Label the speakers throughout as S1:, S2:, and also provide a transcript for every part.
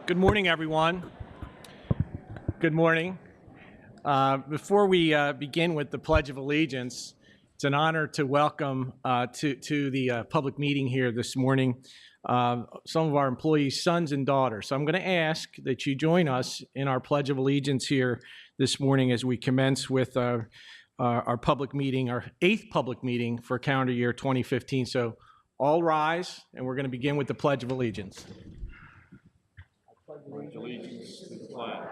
S1: Good morning, everyone. Good morning. Before we begin with the Pledge of Allegiance, it's an honor to welcome to the public meeting here this morning some of our employees' sons and daughters. So I'm going to ask that you join us in our Pledge of Allegiance here this morning as we commence with our public meeting, our 8th public meeting for calendar year 2015. So all rise, and we're going to begin with the Pledge of Allegiance.
S2: Pledge allegiance to the flag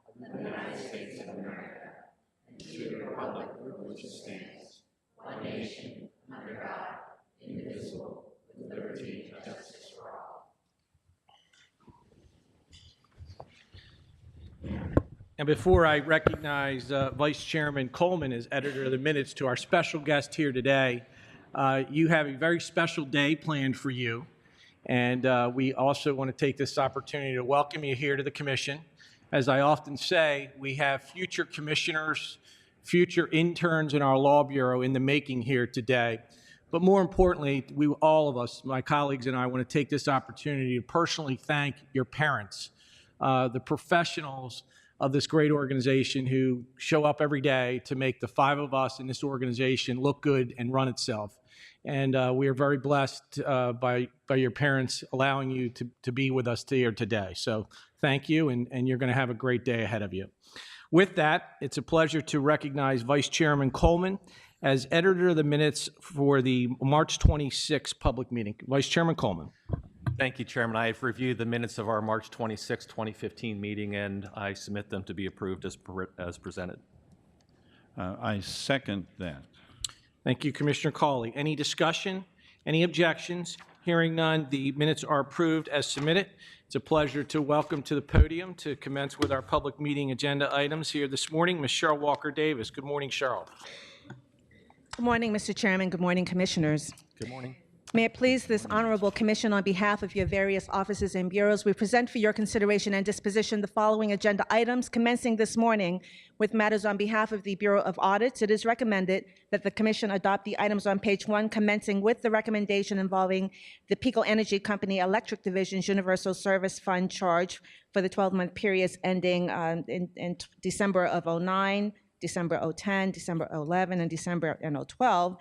S2: of the United States of America and to the republic for which it stands, one nation, under God, indivisible, with liberty and justice for all.
S1: And before I recognize Vice Chairman Coleman as editor of the minutes to our special guest here today, you have a very special day planned for you. And we also want to take this opportunity to welcome you here to the commission. As I often say, we have future commissioners, future interns in our law bureau in the making here today. But more importantly, all of us, my colleagues and I, want to take this opportunity to personally thank your parents, the professionals of this great organization who show up every day to make the 5 of us in this organization look good and run itself. And we are very blessed by your parents allowing you to be with us here today. So thank you, and you're going to have a great day ahead of you. With that, it's a pleasure to recognize Vice Chairman Coleman as editor of the minutes for the March 26 public meeting. Vice Chairman Coleman.
S3: Thank you, Chairman. I have reviewed the minutes of our March 26, 2015 meeting, and I submit them to be approved as presented.
S2: I second that.
S1: Thank you, Commissioner Cawley. Any discussion? Any objections? Hearing none, the minutes are approved as submitted. It's a pleasure to welcome to the podium to commence with our public meeting agenda items here this morning, Ms. Cheryl Walker-Davis. Good morning, Cheryl.
S4: Good morning, Mr. Chairman. Good morning, Commissioners.
S3: Good morning.
S4: May it please this honorable commission, on behalf of your various offices and bureaus, we present for your consideration and disposition the following agenda items, commencing this morning with matters on behalf of the Bureau of Audits. It is recommended that the commission adopt the items on page 1, commencing with the recommendation involving the PECO Energy Company Electric Division's Universal Service Fund charge for the 12-month periods ending in December of 2009, December 2010, December 2011, and December 2012,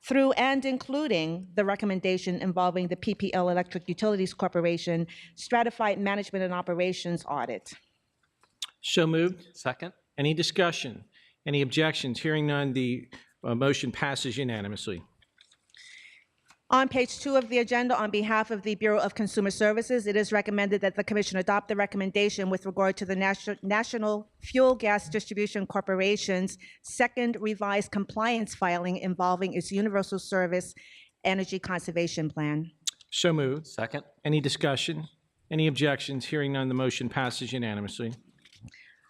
S4: through and including the recommendation involving the PPL Electric Utilities Corporation Stratified Management and Operations Audit.
S1: So moved.
S3: Second.
S1: Any discussion? Any objections? Hearing none, the motion passes unanimously.
S4: On page 2 of the agenda, on behalf of the Bureau of Consumer Services, it is recommended that the Commission adopt the recommendation with regard to the National Fuel Gas Distribution Corporation's second revised compliance filing involving its Universal Service Energy Conservation Plan.
S1: So moved.
S3: Second.
S1: Any discussion? Any objections? Hearing none, the motion passes unanimously.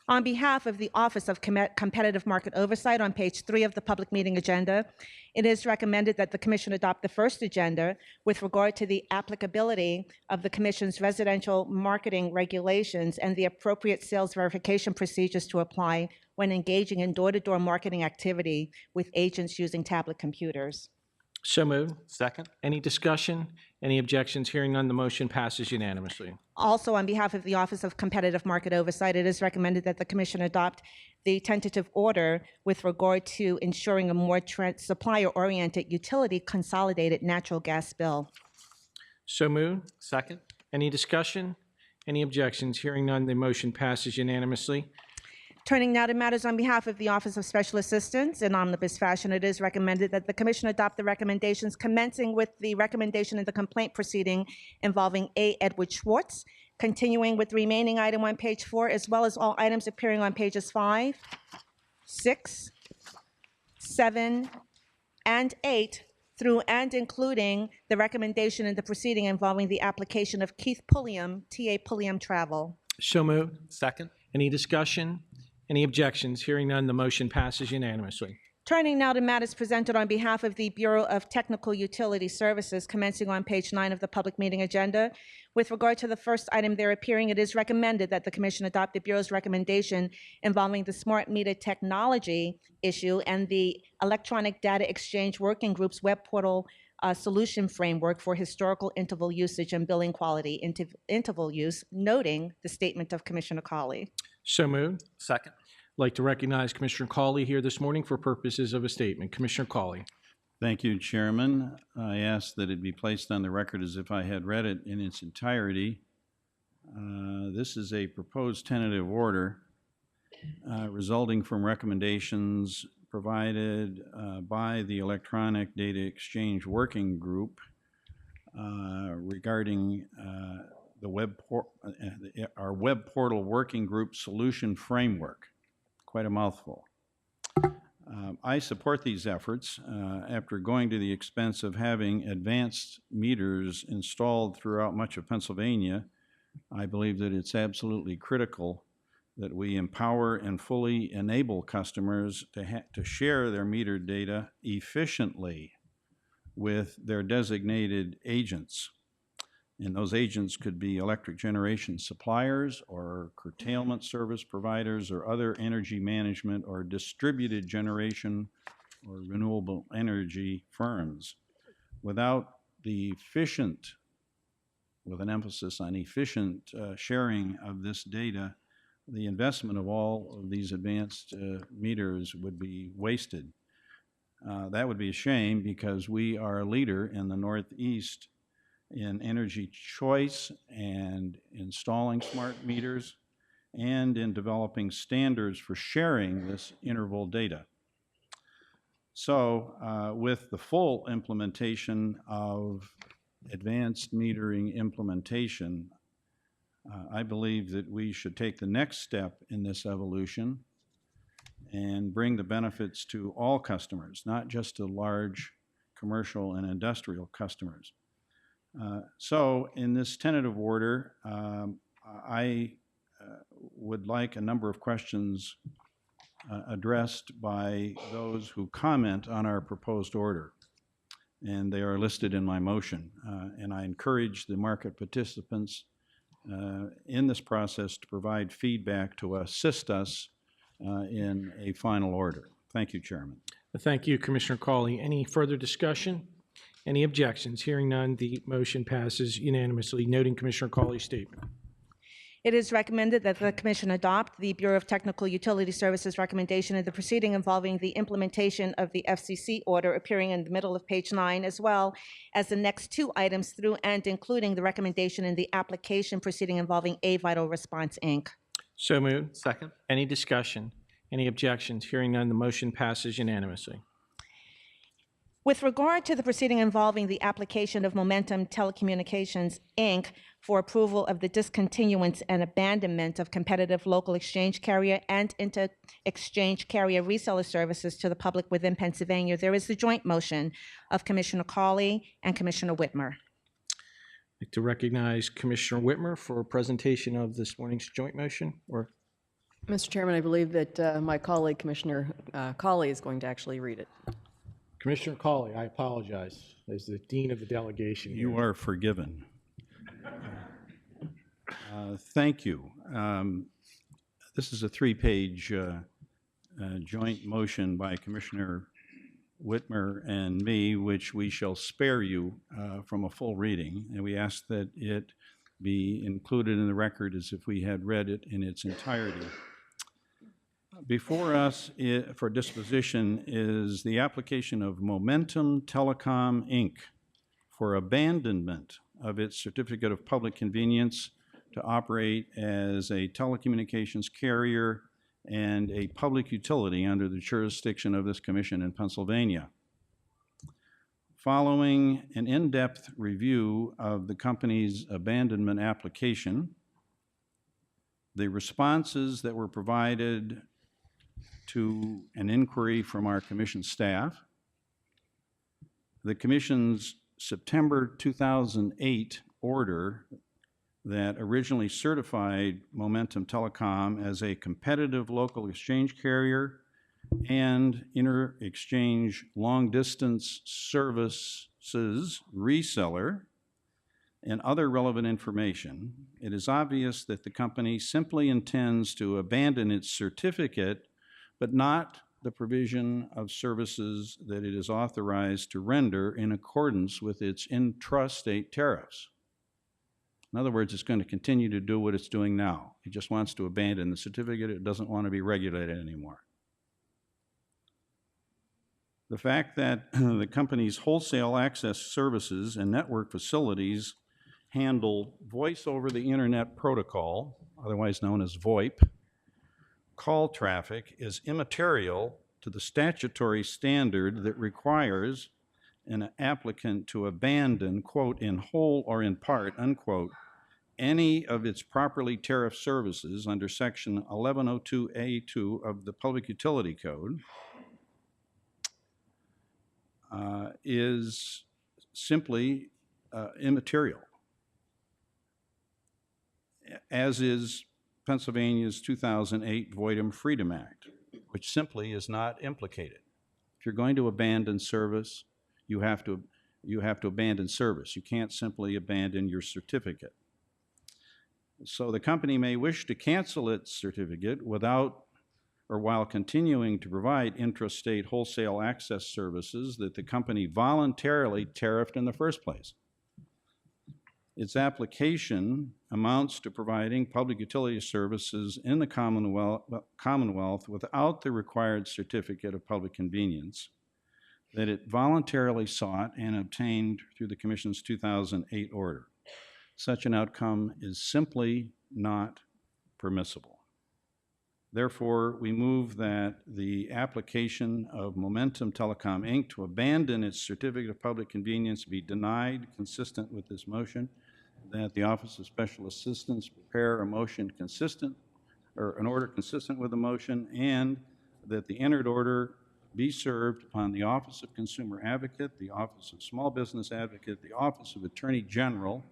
S4: On behalf of the Office of Competitive Market Oversight, on page 3 of the public meeting agenda, it is recommended that the Commission adopt the first agenda with regard to the applicability of the Commission's residential marketing regulations and the appropriate sales verification procedures to apply when engaging in door-to-door marketing activity with agents using tablet computers.
S1: So moved.
S3: Second.
S1: Any discussion? Any objections? Hearing none, the motion passes unanimously.
S4: Also, on behalf of the Office of Competitive Market Oversight, it is recommended that the Commission adopt the tentative order with regard to ensuring a more supplier-oriented utility consolidated natural gas bill.
S1: So moved.
S3: Second.
S1: Any discussion? Any objections? Hearing none, the motion passes unanimously.
S4: Turning now to matters on behalf of the Office of Special Assistance, in omnibus fashion, it is recommended that the Commission adopt the recommendations, commencing with the recommendation in the complaint proceeding involving A. Edward Schwartz, continuing with the remaining item on page 4, as well as all items appearing on pages 5, 6, 7, and 8, through and including the recommendation in the proceeding involving the application of Keith Pulliam, T.A. Pulliam Travel.
S1: So moved.
S3: Second.
S1: Any discussion? Any objections? Hearing none, the motion passes unanimously.
S4: Turning now to matters presented on behalf of the Bureau of Technical Utility Services, commencing on page 9 of the public meeting agenda. With regard to the first item there appearing, it is recommended that the Commission adopt the Bureau's recommendation involving the smart meter technology issue and the Electronic Data Exchange Working Group's web portal solution framework for historical interval usage and billing quality interval use, noting the statement of Commissioner Colley.
S1: So moved.
S3: Second.
S1: I'd like to recognize Commissioner Cawley here this morning for purposes of a statement. Commissioner Cawley.
S2: Thank you, Chairman. I ask that it be placed on the record as if I had read it in its entirety. This is a proposed tentative order resulting from recommendations provided by the Electronic Data Exchange Working Group regarding our web portal working group solution framework. Quite a mouthful. I support these efforts after going to the expense of having advanced meters installed throughout much of Pennsylvania. I believe that it's absolutely critical that we empower and fully enable customers to share their meter data efficiently with their designated agents. And those agents could be electric generation suppliers or curtailment service providers or other energy management or distributed generation or renewable energy firms. Without the efficient, with an emphasis on efficient sharing of this data, the investment of all of these advanced meters would be wasted. That would be a shame because we are a leader in the Northeast in energy choice and installing smart meters and in developing standards for sharing this interval data. So with the full implementation of advanced metering implementation, I believe that we should take the next step in this evolution and bring the benefits to all customers, not just to large commercial and industrial customers. So in this tentative order, I would like a number of questions addressed by those who comment on our proposed order. And they are listed in my motion. And I encourage the market participants in this process to provide feedback to assist us in a final order. Thank you, Chairman.
S1: Thank you, Commissioner Cawley. Any further discussion? Any objections? Hearing none, the motion passes unanimously, noting Commissioner Cawley's statement.
S4: It is recommended that the Commission adopt the Bureau of Technical Utility Services recommendation in the proceeding involving the implementation of the FCC order appearing in the middle of page 9, as well as the next two items through and including the recommendation in the application proceeding involving A Vital Response, Inc.
S1: So moved.
S3: Second.
S1: Any discussion? Any objections? Hearing none, the motion passes unanimously.
S4: With regard to the proceeding involving the application of Momentum Telecommunications, Inc. for approval of the discontinuance and abandonment of competitive local exchange carrier and inter-exchange carrier reseller services to the public within Pennsylvania, there is the joint motion of Commissioner Cawley and Commissioner Whitmer.
S1: I'd like to recognize Commissioner Whitmer for a presentation of this morning's joint motion.
S5: Mr. Chairman, I believe that my colleague, Commissioner Cawley, is going to actually read it.
S1: Commissioner Cawley, I apologize, as the dean of the delegation here.
S2: You are forgiven. Thank you. This is a three-page joint motion by Commissioner Whitmer and me, which we shall spare you from a full reading, and we ask that it be included in the record as if we had read it in its entirety. Before us for disposition is the application of Momentum Telecom, Inc. for abandonment of its certificate of public convenience to operate as a telecommunications carrier and a public utility under the jurisdiction of this commission in Pennsylvania. Following an in-depth review of the company's abandonment application, the responses that were provided to an inquiry from our commission staff, the commission's September 2008 order that originally certified Momentum Telecom as a competitive local exchange carrier and inter-exchange long-distance services reseller, and other relevant information, it is obvious that the company simply intends to abandon its certificate, but not the provision of services that it is authorized to render in accordance with its intrastate tariffs. In other words, it's going to continue to do what it's doing now. It just wants to abandon the certificate. It doesn't want to be regulated anymore. The fact that the company's wholesale access services and network facilities handle voice over the internet protocol, otherwise known as VoIP, call traffic is immaterial to the statutory standard that requires an applicant to abandon, quote, in whole or in part, unquote, any of its properly tariffed services under Section 1102A2 of the Public Utility Code is simply immaterial, as is Pennsylvania's 2008 Voidum Freedom Act, which simply is not implicated. If you're going to abandon service, you have to abandon service. You can't simply abandon your certificate. So the company may wish to cancel its certificate without or while continuing to provide intrastate wholesale access services that the company voluntarily tariffed in the first place. Its application amounts to providing public utility services in the Commonwealth without the required certificate of public convenience that it voluntarily sought and obtained through the Commission's 2008 order. Such an outcome is simply not permissible. Therefore, we move that the application of Momentum Telecom, Inc. to abandon its certificate of public convenience be denied, consistent with this motion, that the Office of Special Assistance prepare a motion consistent, or an order consistent with the motion, and that the entered order be served upon the Office of Consumer Advocate, the Office of Small Business Advocate, the Office of Attorney General,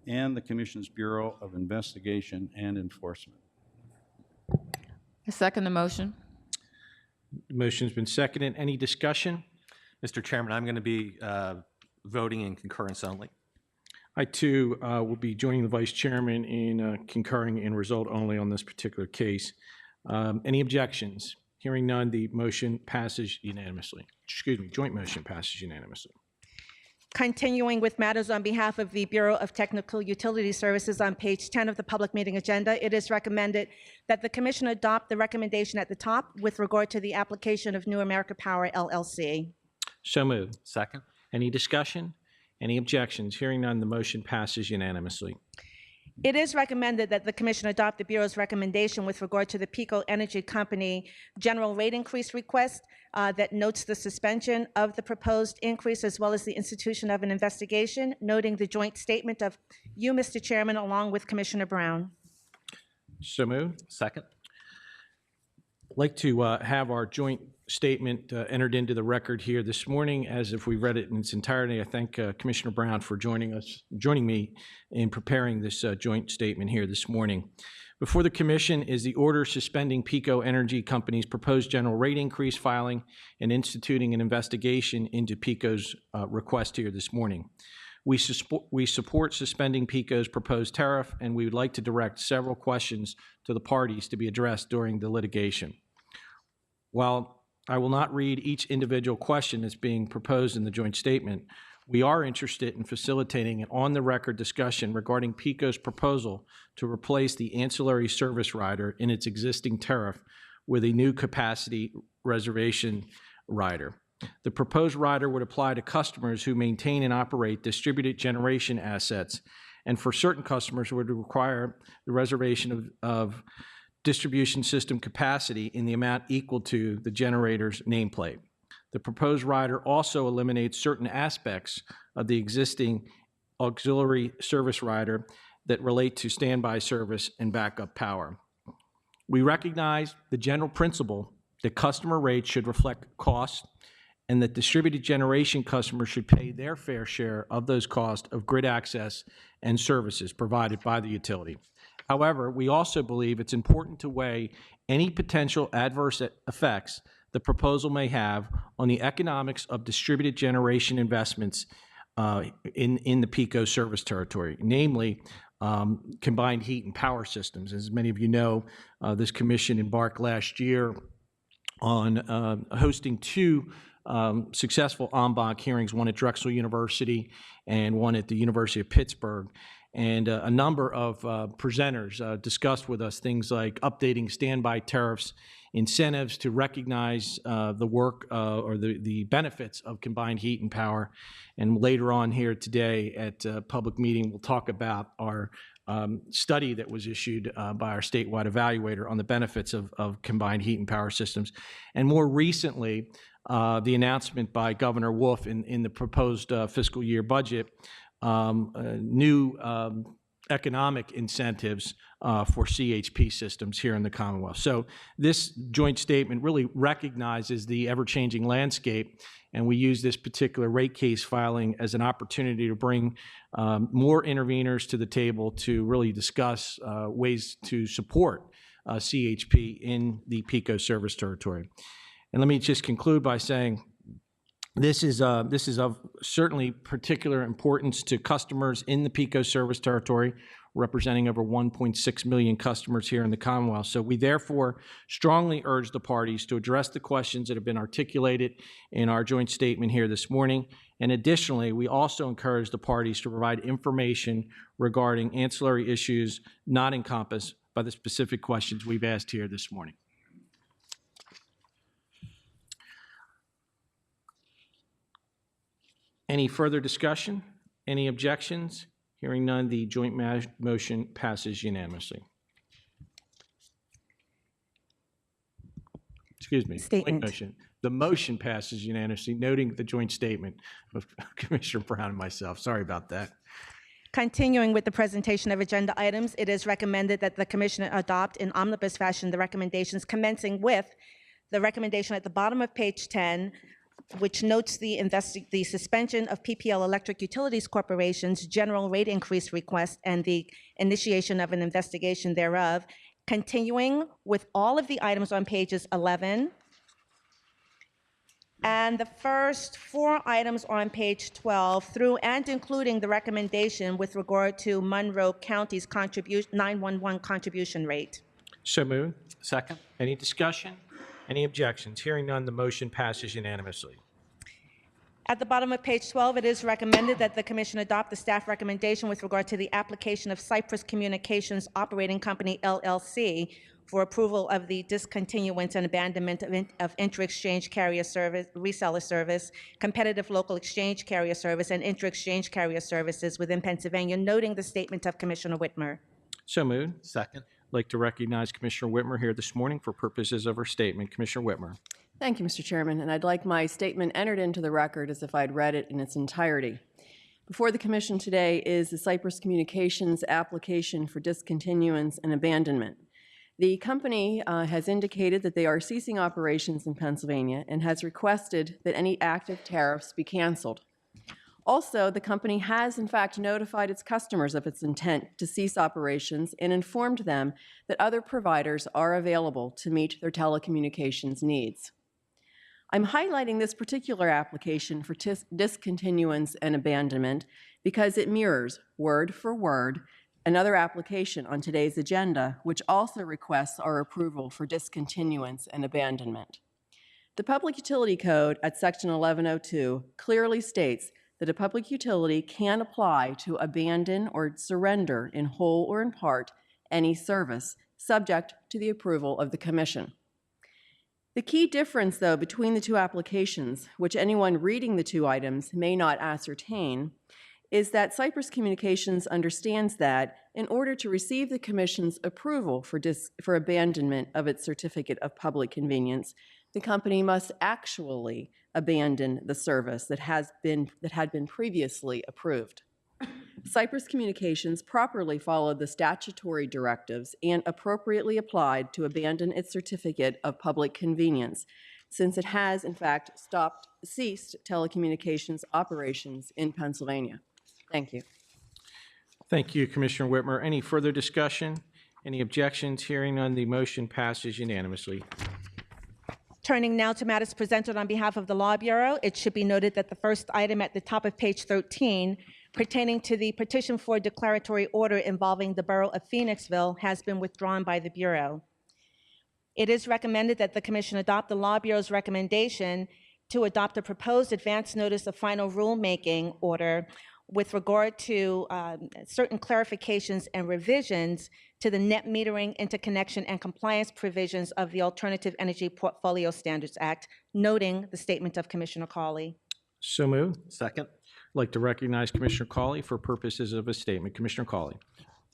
S2: and the Commission's Bureau of Investigation and Enforcement.
S6: I second the motion.
S1: The motion's been seconded. Any discussion?
S3: Mr. Chairman, I'm going to be voting in concurrence only.
S1: I, too, will be joining the Vice Chairman in concurring in result only on this particular case. Any objections? Hearing none, the motion passes unanimously. Excuse me, joint motion passes unanimously.
S4: Continuing with matters on behalf of the Bureau of Technical Utility Services on page 10 of the public meeting agenda, it is recommended that the Commission adopt the recommendation at the top with regard to the application of New America Power, LLC.
S1: So moved.
S3: Second.
S1: Any discussion? Any objections? Hearing none, the motion passes unanimously.
S4: It is recommended that the Commission adopt the Bureau's recommendation with regard to the PECO Energy Company general rate increase request that notes the suspension of the proposed increase as well as the institution of an investigation, noting the joint statement of you, Mr. Chairman, along with Commissioner Brown.
S1: So moved.
S3: Second.
S1: I'd like to have our joint statement entered into the record here this morning, as if we read it in its entirety. I thank Commissioner Brown for joining me in preparing this joint statement here this morning. Before the Commission is the order suspending PECO Energy Company's proposed general rate increase filing and instituting an investigation into PECO's request here this morning. We support suspending PECO's proposed tariff, and we would like to direct several questions to the parties to be addressed during the litigation. While I will not read each individual question that's being proposed in the joint statement, we are interested in facilitating an on-the-record discussion regarding PECO's proposal to replace the ancillary service rider in its existing tariff with a new capacity reservation rider. The proposed rider would apply to customers who maintain and operate distributed generation assets, and for certain customers would require the reservation of distribution system capacity in the amount equal to the generator's nameplate. The proposed rider also eliminates certain aspects of the existing auxiliary service rider that relate to standby service and backup power. We recognize the general principle that customer rates should reflect costs and that distributed generation customers should pay their fair share of those costs of grid access and services provided by the utility. However, we also believe it's important to weigh any potential adverse effects the proposal may have on the economics of distributed generation investments in the PECO service territory, namely combined heat and power systems. As many of you know, this commission embarked last year on hosting two successful en banc hearings, one at Drexel University and one at the University of Pittsburgh. And a number of presenters discussed with us things like updating standby tariffs, incentives to recognize the work or the benefits of combined heat and power. And later on here today at public meeting, we'll talk about our study that was issued by our statewide evaluator on the benefits of combined heat and power systems. And more recently, the announcement by Governor Wolf in the proposed fiscal year budget, new economic incentives for CHP systems here in the Commonwealth. So this joint statement really recognizes the ever-changing landscape, and we use this particular rate case filing as an opportunity to bring more interveners to the table to really discuss ways to support CHP in the PICO service territory. And let me just conclude by saying this is of certainly particular importance to customers in the PICO service territory, representing over 1.6 million customers here in the Commonwealth. So we therefore strongly urge the parties to address the questions that have been articulated in our joint statement here this morning. And additionally, we also encourage the parties to provide information regarding ancillary issues not encompassed by the specific questions we've asked here this morning. Any further discussion? Any objections? Hearing none, the joint motion passes unanimously. Excuse me.
S4: Statement.
S1: Joint motion. The motion passes unanimously, noting the joint statement of Commissioner Brown and myself. Sorry about that.
S4: Continuing with the presentation of agenda items, it is recommended that the Commission adopt in omnibus fashion the recommendations, commencing with the recommendation at the bottom of page 10, which notes the suspension of PPL Electric Utilities Corporation's general rate increase request and the initiation of an investigation thereof, continuing with all of the items on pages 11 and the first 4 items on page 12 through and including the recommendation with regard to Monroe County's 911 contribution rate.
S1: So moved.
S3: Second.
S1: Any discussion? Any objections? Hearing none, the motion passes unanimously.
S4: At the bottom of page 12, it is recommended that the Commission adopt the staff recommendation with regard to the application of Cypress Communications Operating Company, LLC, for approval of the discontinuance and abandonment of inter-exchange carrier service, reseller service, competitive local exchange carrier service, and inter-exchange carrier services within Pennsylvania, noting the statement of Commissioner Whitmer.
S1: So moved.
S3: Second.
S1: I'd like to recognize Commissioner Whitmer here this morning for purposes of her statement. Commissioner Whitmer.
S5: Thank you, Mr. Chairman, and I'd like my statement entered into the record as if I'd read it in its entirety. Before the Commission today is the Cypress Communications application for discontinuance and abandonment. The company has indicated that they are ceasing operations in Pennsylvania and has requested that any active tariffs be canceled. Also, the company has, in fact, notified its customers of its intent to cease operations and informed them that other providers are available to meet their telecommunications needs. I'm highlighting this particular application for discontinuance and abandonment because it mirrors, word for word, another application on today's agenda, which also requests our approval for discontinuance and abandonment. The Public Utility Code at Section 1102 clearly states that a public utility can apply to abandon or surrender in whole or in part any service, subject to the approval of the Commission. The key difference, though, between the two applications, which anyone reading the two items may not ascertain, is that Cypress Communications understands that in order to receive the Commission's approval for abandonment of its certificate of public convenience, the company must actually abandon the service that had been previously approved. Cypress Communications properly followed the statutory directives and appropriately applied to abandon its certificate of public convenience, since it has, in fact, ceased telecommunications operations in Pennsylvania. Thank you.
S1: Thank you, Commissioner Whitmer. Any further discussion? Any objections? Hearing none, the motion passes unanimously.
S4: Turning now to matters presented on behalf of the Law Bureau, it should be noted that the first item at the top of page 13, pertaining to the petition for declaratory order involving the Borough of Phoenixville, has been withdrawn by the Bureau. It is recommended that the Commission adopt the Law Bureau's recommendation to adopt a proposed advance notice of final rulemaking order with regard to certain clarifications and revisions to the net metering, interconnection, and compliance provisions of the Alternative Energy Portfolio Standards Act, noting the statement of Commissioner Cawley.
S1: So moved.
S3: Second.
S1: I'd like to recognize Commissioner Cawley for purposes of a statement. Commissioner Cawley.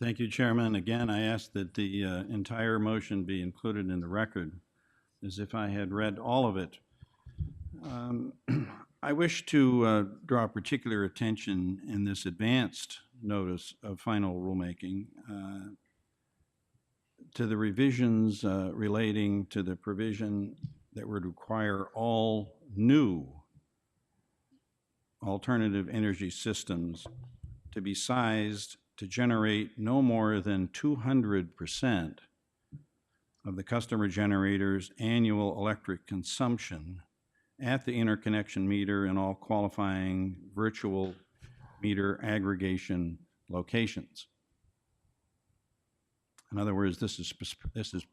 S2: Thank you, Chairman. Again, I ask that the entire motion be included in the record as if I had read all of it. I wish to draw particular attention in this advanced notice of final rulemaking to the revisions relating to the provision that would require all new alternative energy systems to be sized to generate no more than 200% of the customer generator's annual electric consumption at the interconnection meter and all qualifying virtual meter aggregation locations. In other words,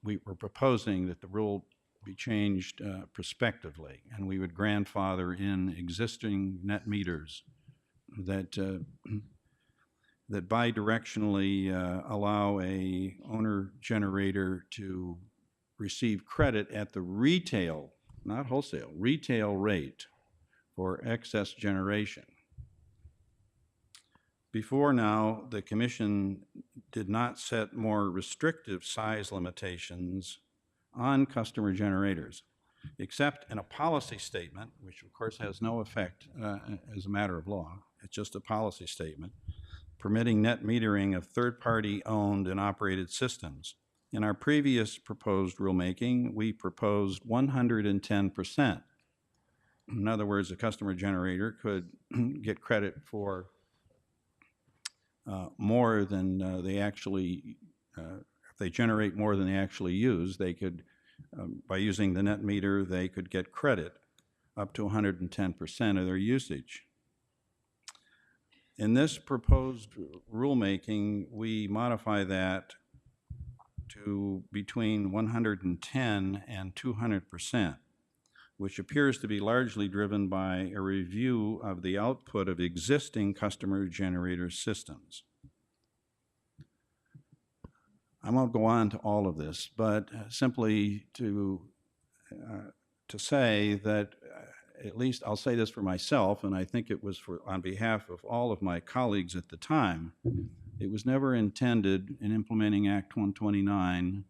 S2: we're proposing that the rule be changed prospectively, and we would grandfather in existing net meters that that bidirectionally allow a owner generator to receive credit at the retail, not wholesale, retail rate for excess generation. Before now, the Commission did not set more restrictive size limitations on customer generators, except in a policy statement, which of course has no effect as a matter of law. It's just a policy statement permitting net metering of third-party owned and operated systems. In our previous proposed rulemaking, we proposed 110%. In other words, a customer generator could get credit for more than they actually, if they generate more than they actually use, they could, by using the net meter, they could get credit up to 110% of their usage. In this proposed rulemaking, we modify that to between 110 and 200%, which appears to be largely driven by a review of the output of existing customer generator systems. I won't go on to all of this, but simply to say that at least I'll say this for myself, and I think it was on behalf of all of my colleagues at the time, it was never intended in implementing Act 129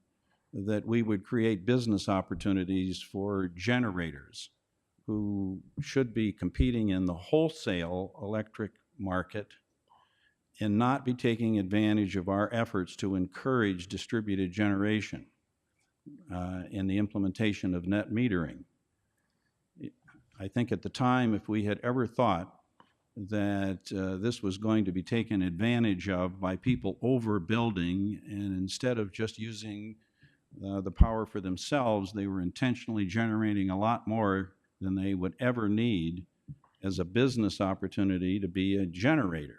S2: that we would create business opportunities for generators who should be competing in the wholesale electric market and not be taking advantage of our efforts to encourage distributed generation in the implementation of net metering. I think at the time, if we had ever thought that this was going to be taken advantage of by people overbuilding, and instead of just using the power for themselves, they were intentionally generating a lot more than they would ever need as a business opportunity to be a generator.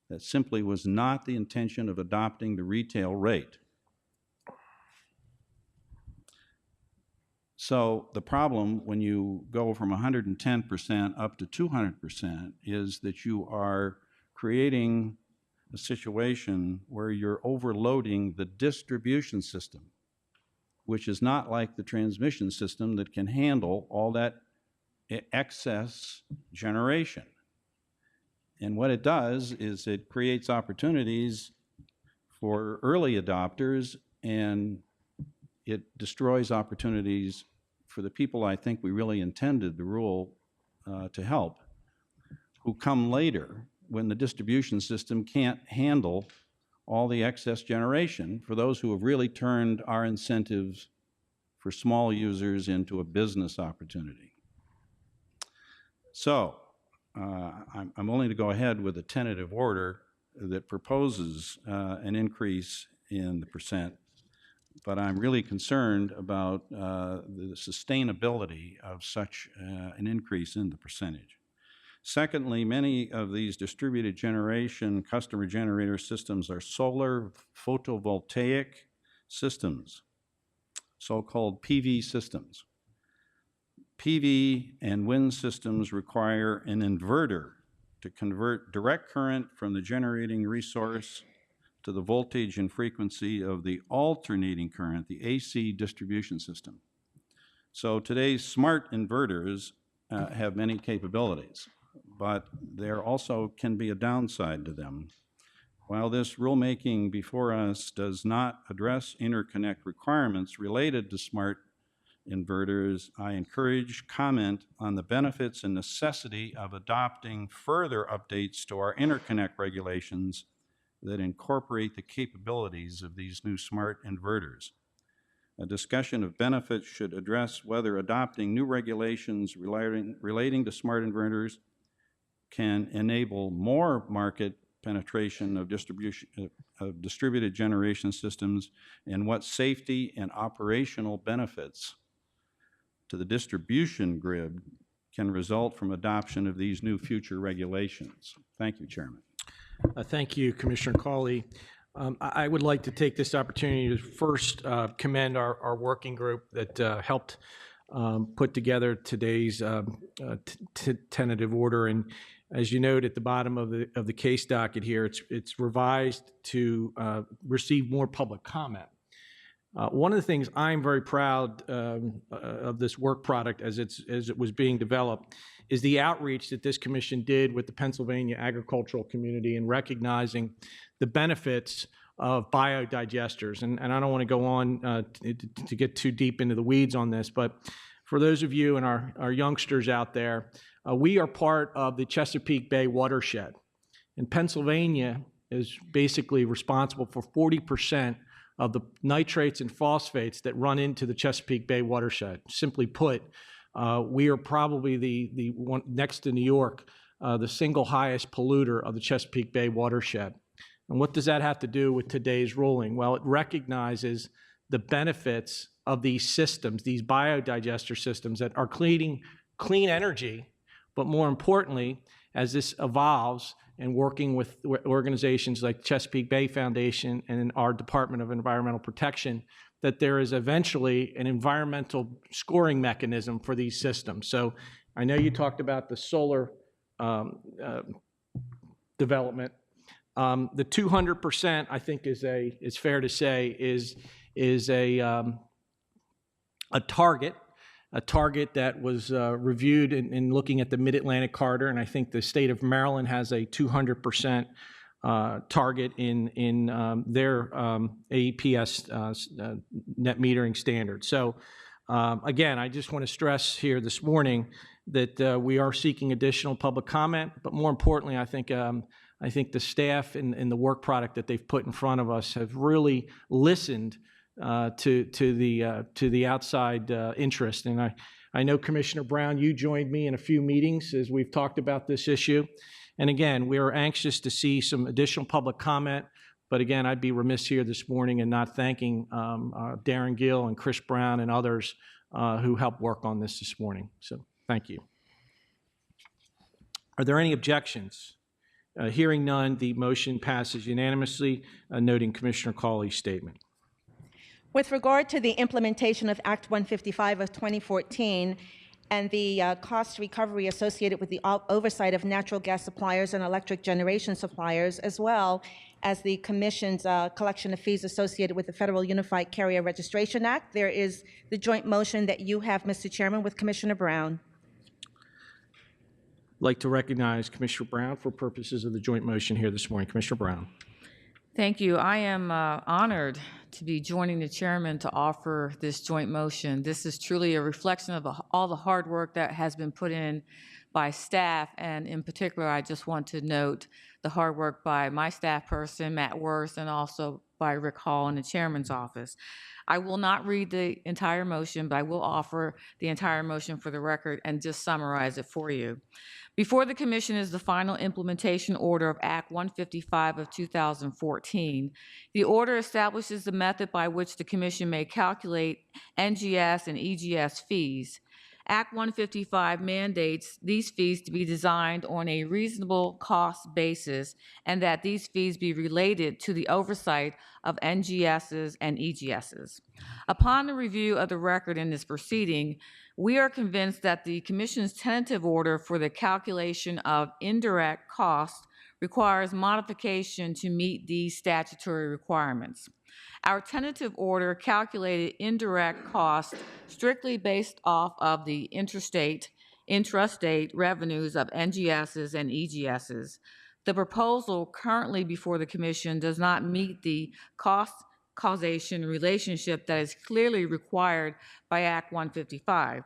S2: That simply was not the intention of adopting the retail rate. So the problem when you go from 110% up to 200% is that you are creating a situation where you're overloading the distribution system, which is not like the transmission system that can handle all that excess generation. And what it does is it creates opportunities for early adopters, and it destroys opportunities for the people I think we really intended the rule to help, who come later when the distribution system can't handle all the excess generation, for those who have really turned our incentives for small users into a business opportunity. So I'm willing to go ahead with a tentative order that proposes an increase in the percent, but I'm really concerned about the sustainability of such an increase in the percentage. Secondly, many of these distributed generation customer generator systems are solar photovoltaic systems. so-called PV systems. PV and wind systems require an inverter to convert direct current from the generating resource to the voltage and frequency of the alternating current, the AC distribution system. So today's smart inverters have many capabilities, but there also can be a downside to them. While this rulemaking before us does not address interconnect requirements related to smart inverters, I encourage comment on the benefits and necessity of adopting further updates to our interconnect regulations that incorporate the capabilities of these new smart inverters. A discussion of benefits should address whether adopting new regulations relating to smart inverters can enable more market penetration of distributed generation systems, and what safety and operational benefits to the distribution grid can result from adoption of these new future regulations. Thank you, Chairman.
S1: Thank you, Commissioner Cawley. I would like to take this opportunity to first commend our working group that helped put together today's tentative order. And as you note at the bottom of the case docket here, it's revised to receive more public comment. One of the things I'm very proud of this work product as it was being developed is the outreach that this commission did with the Pennsylvania agricultural community in recognizing the benefits of biodigesters. And I don't want to go on to get too deep into the weeds on this, but for those of you and our youngsters out there, we are part of the Chesapeake Bay watershed. And Pennsylvania is basically responsible for 40% of the nitrates and phosphates that run into the Chesapeake Bay watershed. Simply put, we are probably the one next to New York, the single highest polluter of the Chesapeake Bay watershed. And what does that have to do with today's ruling? Well, it recognizes the benefits of these systems, these biodigester systems that are clean energy, but more importantly, as this evolves and working with organizations like Chesapeake Bay Foundation and our Department of Environmental Protection, that there is eventually an environmental scoring mechanism for these systems. So I know you talked about the solar development. The 200%, I think, is fair to say, is a target that was reviewed in looking at the Mid-Atlantic Corridor, and I think the state of Maryland has a 200% target in their AEPS net metering standard. So again, I just want to stress here this morning that we are seeking additional public comment, but more importantly, I think the staff and the work product that they've put in front of us have really listened to the outside interest. And I know, Commissioner Brown, you joined me in a few meetings as we've talked about this issue. And again, we are anxious to see some additional public comment. But again, I'd be remiss here this morning in not thanking Darren Gill and Chris Brown and others who helped work on this morning. So thank you. Are there any objections? Hearing none, the motion passes unanimously, noting Commissioner Cawley's statement.
S4: With regard to the implementation of Act 155 of 2014 and the cost recovery associated with the oversight of natural gas suppliers and electric generation suppliers, as well as the Commission's collection of fees associated with the Federal Unified Carrier Registration Act, there is the joint motion that you have, Mr. Chairman, with Commissioner Brown.
S1: I'd like to recognize Commissioner Brown for purposes of the joint motion here this morning. Commissioner Brown.
S6: Thank you. I am honored to be joining the chairman to offer this joint motion. This is truly a reflection of all the hard work that has been put in by staff, and in particular, I just want to note the hard work by my staff person, Matt Worth, and also by Rick Hall in the chairman's office. I will not read the entire motion, but I will offer the entire motion for the record and just summarize it for you. Before the Commission is the final implementation order of Act 155 of 2014. The order establishes the method by which the Commission may calculate NGS and EGS fees. Act 155 mandates these fees to be designed on a reasonable cost basis and that these fees be related to the oversight of NGSs and EGSs. Upon the review of the record in this proceeding, we are convinced that the Commission's tentative order for the calculation of indirect costs requires modification to meet these statutory requirements. Our tentative order calculated indirect costs strictly based off of the intrastate revenues of NGSs and EGSs. The proposal currently before the Commission does not meet the cost causation relationship that is clearly required by Act 155.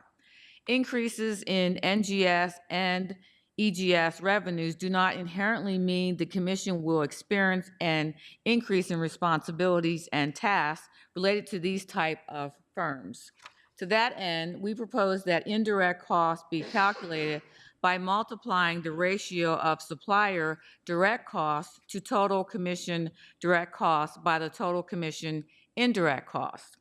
S6: Increases in NGS and EGS revenues do not inherently mean the Commission will experience an increase in responsibilities and tasks related to these type of firms. To that end, we propose that indirect costs be calculated by multiplying the ratio of supplier direct costs to total Commission direct costs by the total Commission indirect costs.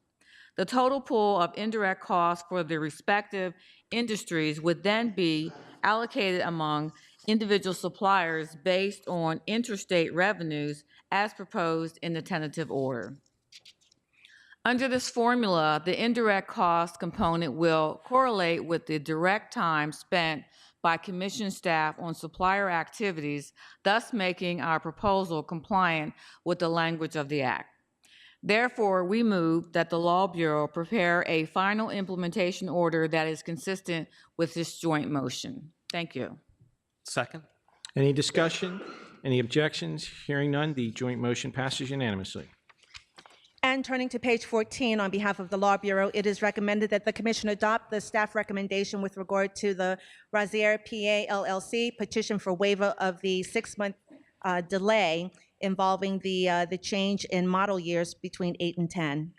S6: The total pool of indirect costs for the respective industries would then be allocated among individual suppliers based on interstate revenues as proposed in the tentative order. Under this formula, the indirect cost component will correlate with the direct time spent by Commission staff on supplier activities, thus making our proposal compliant with the language of the Act. Therefore, we move that the Law Bureau prepare a final implementation order that is consistent with this joint motion. Thank you.
S3: Second.
S1: Any discussion? Any objections? Hearing none, the joint motion passes unanimously.
S4: And turning to page 14, on behalf of the Law Bureau, it is recommended that the Commission adopt the staff recommendation with regard to the Razier PA LLC petition for waiver of the 6-month delay involving the change in model years between 8 and 10.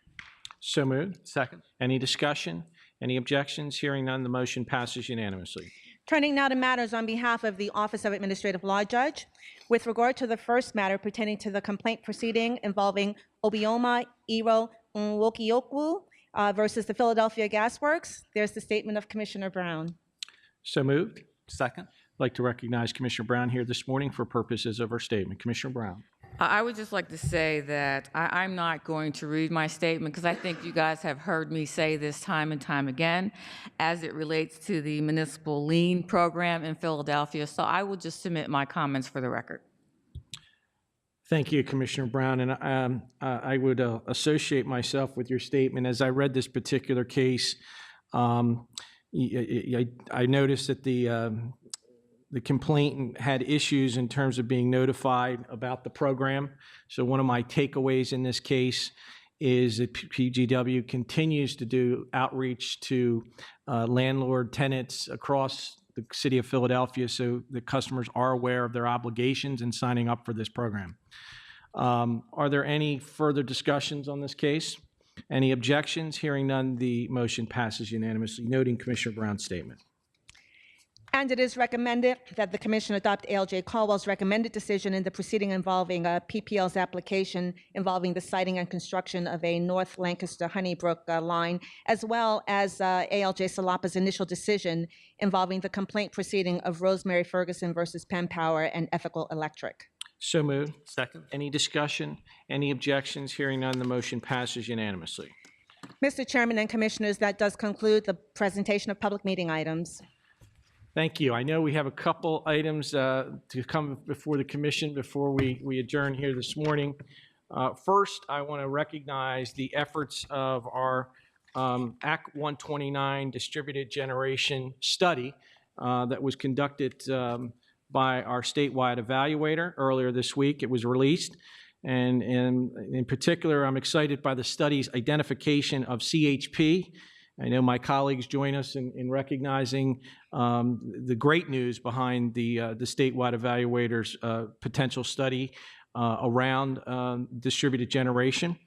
S1: So moved.
S3: Second.
S1: Any discussion? Any objections? Hearing none, the motion passes unanimously.
S4: Turning now to matters on behalf of the Office of Administrative Law Judge. With regard to the first matter pertaining to the complaint proceeding involving Obioma Iro Nwokioku versus the Philadelphia Gas Works, there's the statement of Commissioner Brown.
S1: So moved.
S3: Second.
S1: I'd like to recognize Commissioner Brown here this morning for purposes of her statement. Commissioner Brown.
S6: I would just like to say that I'm not going to read my statement because I think you guys have heard me say this time and time again as it relates to the municipal lien program in Philadelphia. So I will just submit my comments for the record.
S1: Thank you, Commissioner Brown. And I would associate myself with your statement. As I read this particular case, I noticed that the complainant had issues in terms of being notified about the program. So one of my takeaways in this case is that PGW continues to do outreach to landlord tenants across the city of Philadelphia so the customers are aware of their obligations in signing up for this program. Are there any further discussions on this case? Any objections? Hearing none, the motion passes unanimously, noting Commissioner Brown's statement.
S4: And it is recommended that the Commission adopt ALJ Caldwell's recommended decision in the proceeding involving PPL's application involving the siting and construction of a North Lancaster-Honeybrook line, as well as ALJ Salapa's initial decision involving the complaint proceeding of Rosemary Ferguson versus Penn Power and Ethical Electric.
S1: So moved.
S3: Second.
S1: Any discussion? Any objections? Hearing none, the motion passes unanimously.
S4: Mr. Chairman and Commissioners, that does conclude the presentation of public meeting items.
S1: Thank you. I know we have a couple items to come before the commission before we adjourn here this morning. First, I want to recognize the efforts of our Act 129 distributed generation study that was conducted by our statewide evaluator earlier this week. It was released. And in particular, I'm excited by the study's identification of CHP. I know my colleagues join us in recognizing the great news behind the statewide evaluator's potential study around distributed generation.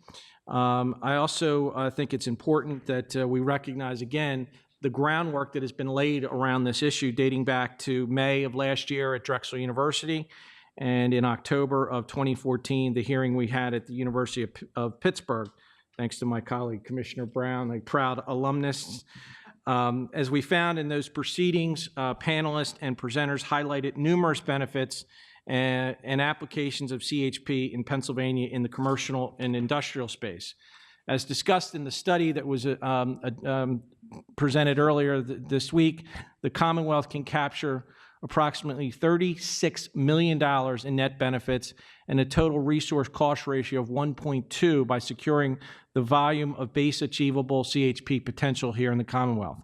S1: I also think it's important that we recognize again the groundwork that has been laid around this issue dating back to May of last year at Drexel University, and in October of 2014, the hearing we had at the University of Pittsburgh. Thanks to my colleague, Commissioner Brown, a proud alumnus. As we found in those proceedings, panelists and presenters highlighted numerous benefits and applications of CHP in Pennsylvania in the commercial and industrial space. As discussed in the study that was presented earlier this week, the Commonwealth can capture approximately $36 million in net benefits and a total resource cost ratio of 1.2 by securing the volume of base achievable CHP potential here in the Commonwealth.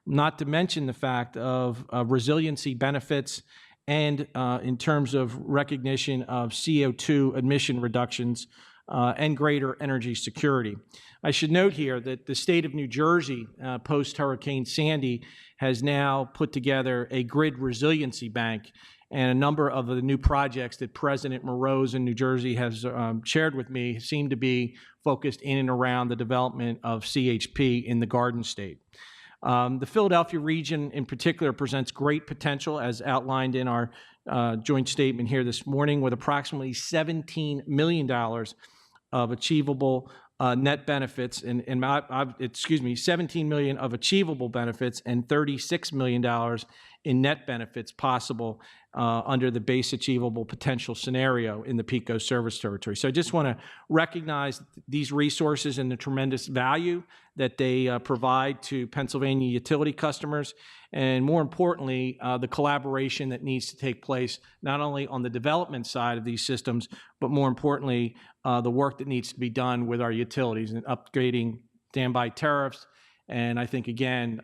S1: Not to mention the fact of resiliency benefits and in terms of recognition of CO2 emission reductions and greater energy security. I should note here that the state of New Jersey, post-Hurricane Sandy, has now put together a grid resiliency bank, and a number of the new projects that President Moroz in New Jersey has shared with me seem to be focused in and around the development of CHP in the Garden State. The Philadelphia region in particular presents great potential as outlined in our joint statement here this morning, with approximately $17 million of achievable net benefits, $17 million of achievable benefits and $36 million in net benefits possible under the base achievable potential scenario in the PECO service territory. So I just want to recognize these resources and the tremendous value that they provide to Pennsylvania utility customers, and more importantly, the collaboration that needs to take place not only on the development side of these systems, but more importantly, the work that needs to be done with our utilities and upgrading standby tariffs. And I think, again,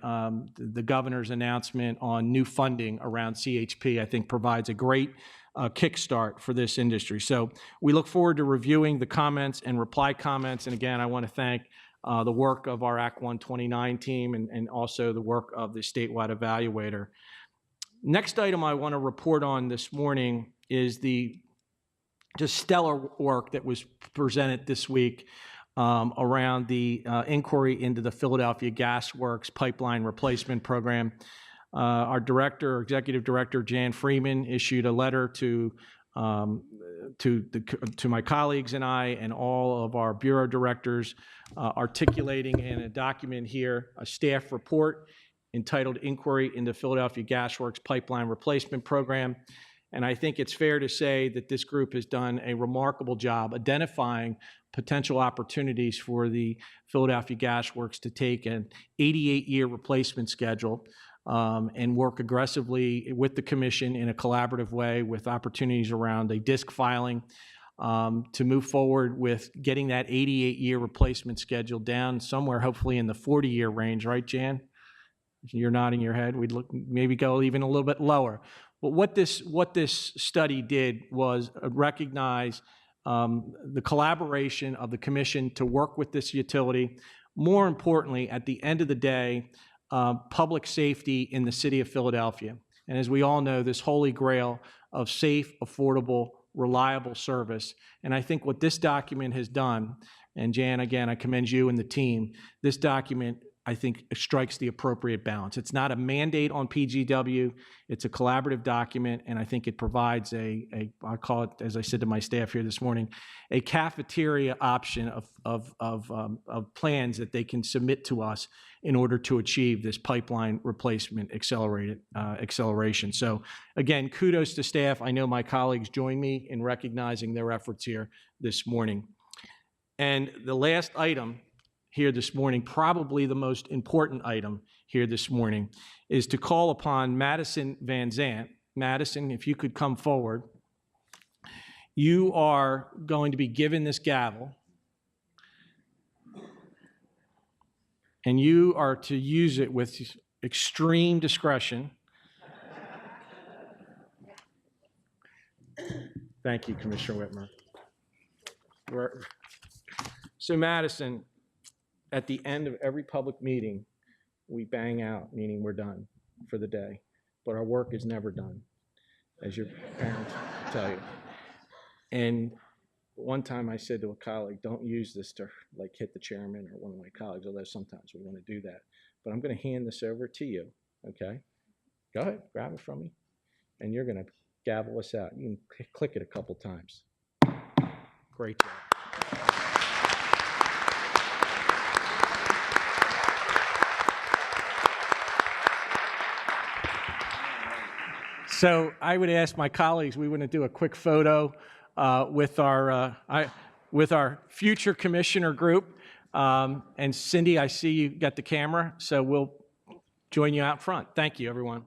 S1: the governor's announcement on new funding around CHP, I think, provides a great kickstart for this industry. So we look forward to reviewing the comments and reply comments. And again, I want to thank the work of our Act 129 team and also the work of the statewide evaluator. Next item I want to report on this morning is the just stellar work that was presented this week around the inquiry into the Philadelphia Gas Works pipeline replacement program. Our director, executive director, Jan Freeman, issued a letter to my colleagues and I and all of our bureau directors articulating in a document here a staff report entitled Inquiry into Philadelphia Gas Works Pipeline Replacement Program. And I think it's fair to say that this group has done a remarkable job identifying potential opportunities for the Philadelphia Gas Works to take an 88-year replacement schedule and work aggressively with the commission in a collaborative way with opportunities around a DISC filing to move forward with getting that 88-year replacement schedule down somewhere hopefully in the 40-year range, right, Jan? You're nodding your head. We'd maybe go even a little bit lower. But what this study did was recognize the collaboration of the commission to work with this utility. More importantly, at the end of the day, public safety in the city of Philadelphia. And as we all know, this holy grail of safe, affordable, reliable service. And I think what this document has done, and Jan, again, I commend you and the team, this document I think strikes the appropriate balance. It's not a mandate on PGW. It's a collaborative document, and I think it provides I call it, as I said to my staff here this morning, a cafeteria option of plans that they can submit to us in order to achieve this pipeline replacement acceleration. So again, kudos to staff. I know my colleagues join me in recognizing their efforts here this morning. And the last item here this morning, probably the most important item here this morning, is to call upon Madison Van Zant. Madison, if you could come forward. You are going to be given this gavel, and you are to use it with extreme discretion. Thank you, Commissioner Whitmer. So Madison, at the end of every public meeting, we bang out, meaning we're done for the day. But our work is never done, as your parents tell you. And one time I said to a colleague, don't use this to like hit the chairman or one of my colleagues, although sometimes we want to do that. But I'm going to hand this over to you, okay? Go ahead, grab it from me. And you're going to gavel us out. You can click it a couple times. Great job. So I would ask my colleagues, we want to do a quick photo with our future commissioner group. And Cindy, I see you got the camera, so we'll join you out front. Thank you, everyone.